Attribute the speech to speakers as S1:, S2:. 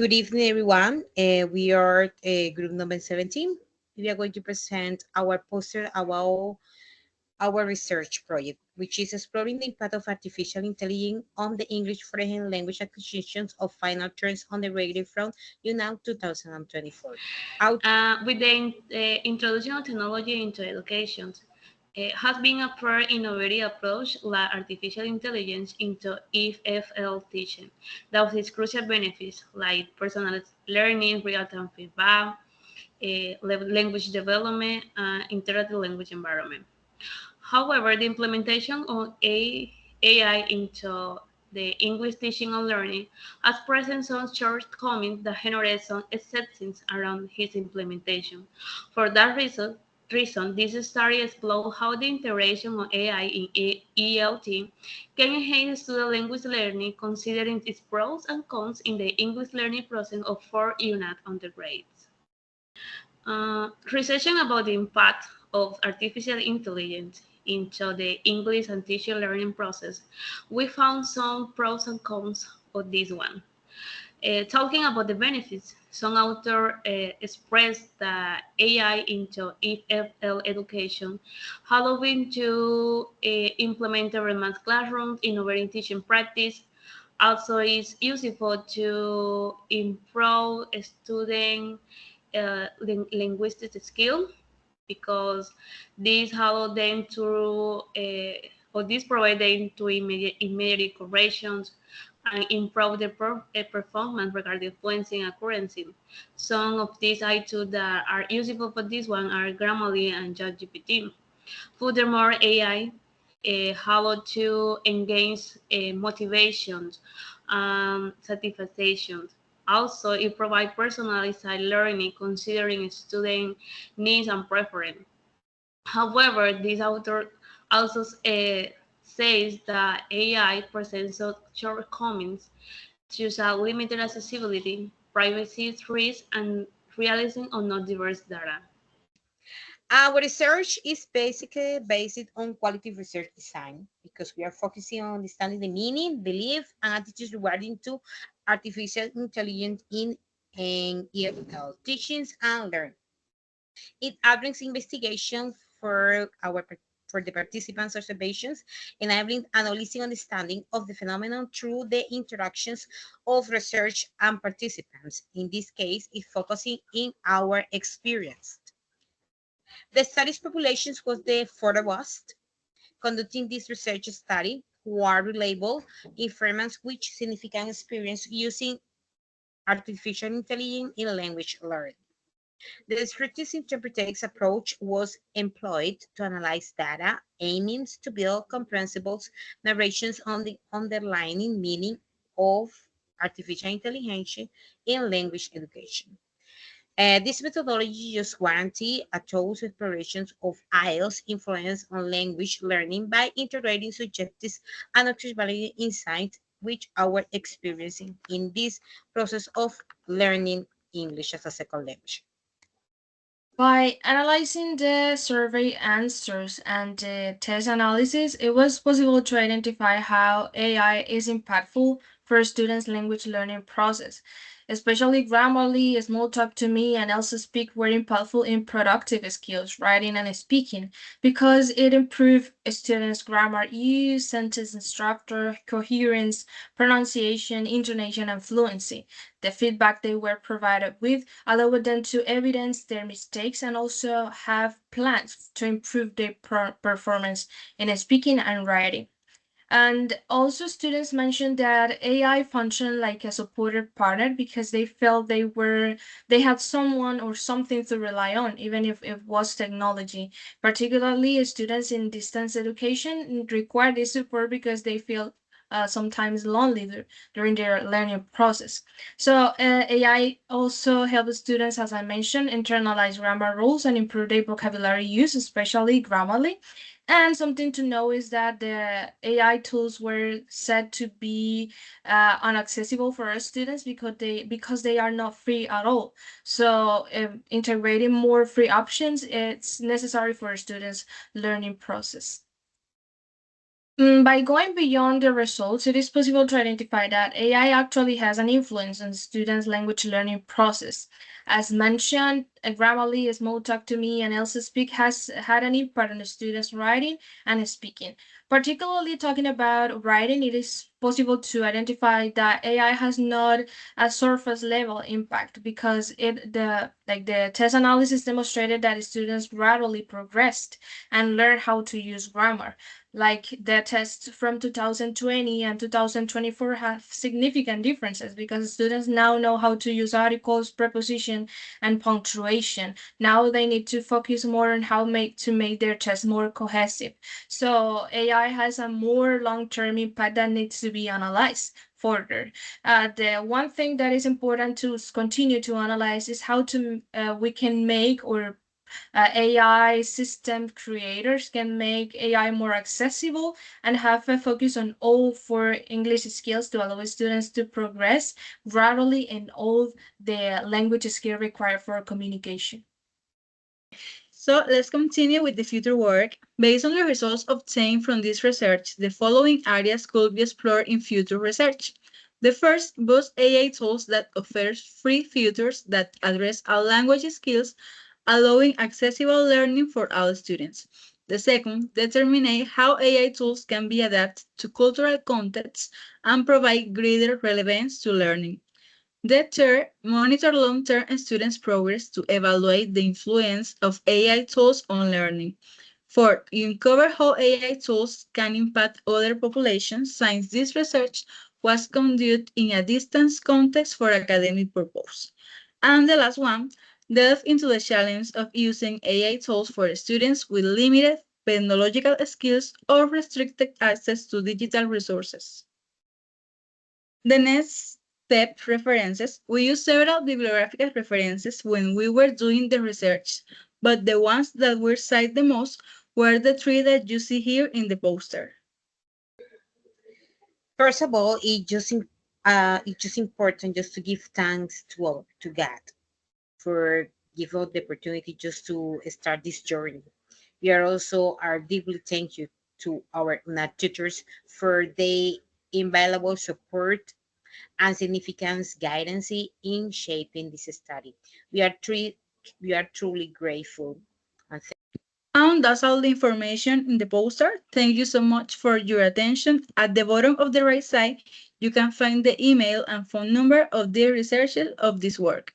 S1: Good evening, everyone. We are group number 17. We are going to present our poster about our research project, which is exploring the impact of artificial intelligence on the English foreign language acquisitions of final terms on the radio from UNAM 2024. Out.
S2: With the introduction of technology into education, has been a very innovative approach like artificial intelligence into EFL teaching. That with its crucial benefits like personalized learning, real-time feedback, language development, and interactive language environment. However, the implementation of AI into the English teaching and learning has present some shortcomings that generate some exceptions around its implementation. For that reason, this study explores how the integration of AI in ELT can enhance student language learning, considering its pros and cons in the English learning process of 4 unit undergrades. Research about the impact of artificial intelligence into the English and teacher learning process, we found some pros and cons of this one. Talking about the benefits, some authors expressed that AI into EFL education, allowing to implement a remote classroom, innovating teaching practice. Also, is useful to improve student linguistic skill because this allow them to or this provide them to immediate corrections and improve the performance regarding fluency and accuracy. Some of these I2 that are useful for this one are Grammarly and ChatGPT. Furthermore, AI how to engage motivations and satisfactions. Also, it provides personalized learning considering student needs and preference. However, this author also says that AI presents shortcomings such as limited accessibility, privacy risks, and realizing of not diverse data.
S1: Our research is basically based on quality research design because we are focusing on understanding the meaning, belief, and attitudes regarding to artificial intelligence in EFL teachings and learning. It brings investigation for the participants' observations, enabling analyzing understanding of the phenomenon through the interactions of research and participants. In this case, it focusing in our experience. The study's populations was the foremost conducting this research study who are reliable informants with significant experience using artificial intelligence in language learning. The descriptive interpretative approach was employed to analyze data, aiming to build comprehensible narrations on the underlying meaning of artificial intelligence in language education. This methodology just guarantee a thorough exploration of IELTS influence on language learning by integrating subjective and observable insight with our experiencing in this process of learning English as a second language.
S3: By analyzing the survey answers and the test analysis, it was possible to identify how AI is impactful for students' language learning process. Especially Grammarly, Small Talk to Me, and Also Speak were impactful in productive skills, writing and speaking, because it improved students' grammar use, sentence structure, coherence, pronunciation, intonation, and fluency. The feedback they were provided with allowed them to evidence their mistakes and also have plans to improve their performance in speaking and writing. And also, students mentioned that AI functioned like a supportive partner because they felt they had someone or something to rely on, even if it was technology. Particularly, students in distance education require this support because they feel sometimes lonely during their learning process. So AI also helps students, as I mentioned, internalize grammar rules and improve their vocabulary use, especially Grammarly. And something to know is that the AI tools were said to be inaccessible for our students because they are not free at all. So integrating more free options, it's necessary for our students' learning process. By going beyond the results, it is possible to identify that AI actually has an influence on students' language learning process. As mentioned, Grammarly, Small Talk to Me, and Elsa Speak has had an impact on the students' writing and speaking. Particularly talking about writing, it is possible to identify that AI has not a surface level impact because the test analysis demonstrated that students gradually progressed and learned how to use grammar. Like the tests from 2020 and 2024 have significant differences because students now know how to use articles, preposition, and punctuation. Now they need to focus more on how to make their test more cohesive. So AI has a more long-term impact that needs to be analyzed further. The one thing that is important to continue to analyze is how to we can make or AI system creators can make AI more accessible and have a focus on all four English skills to allow students to progress gradually in all the language skills required for communication.
S4: So let's continue with the future work. Based on the results obtained from this research, the following areas could be explored in future research. The first, boost AI tools that offers free features that address all language skills, allowing accessible learning for all students. The second, determine how AI tools can be adapted to cultural contexts and provide greater relevance to learning. The third, monitor long-term students' progress to evaluate the influence of AI tools on learning. Fourth, uncover how AI tools can impact other populations since this research was conducted in a distance context for academic purpose. And the last one, delve into the challenge of using AI tools for students with limited technological skills or restricted access to digital resources. The next step, references. We used several bibliographical references when we were doing the research, but the ones that were cited the most were the three that you see here in the poster.
S1: First of all, it's just important just to give thanks to God for give us the opportunity just to start this journey. We are also are deeply thank you to our NAT tutors for the invaluable support and significant guidance in shaping this study. We are we are truly grateful. And
S4: And that's all the information in the poster. Thank you so much for your attention. At the bottom of the right side, you can find the email and phone number of the researchers of this work.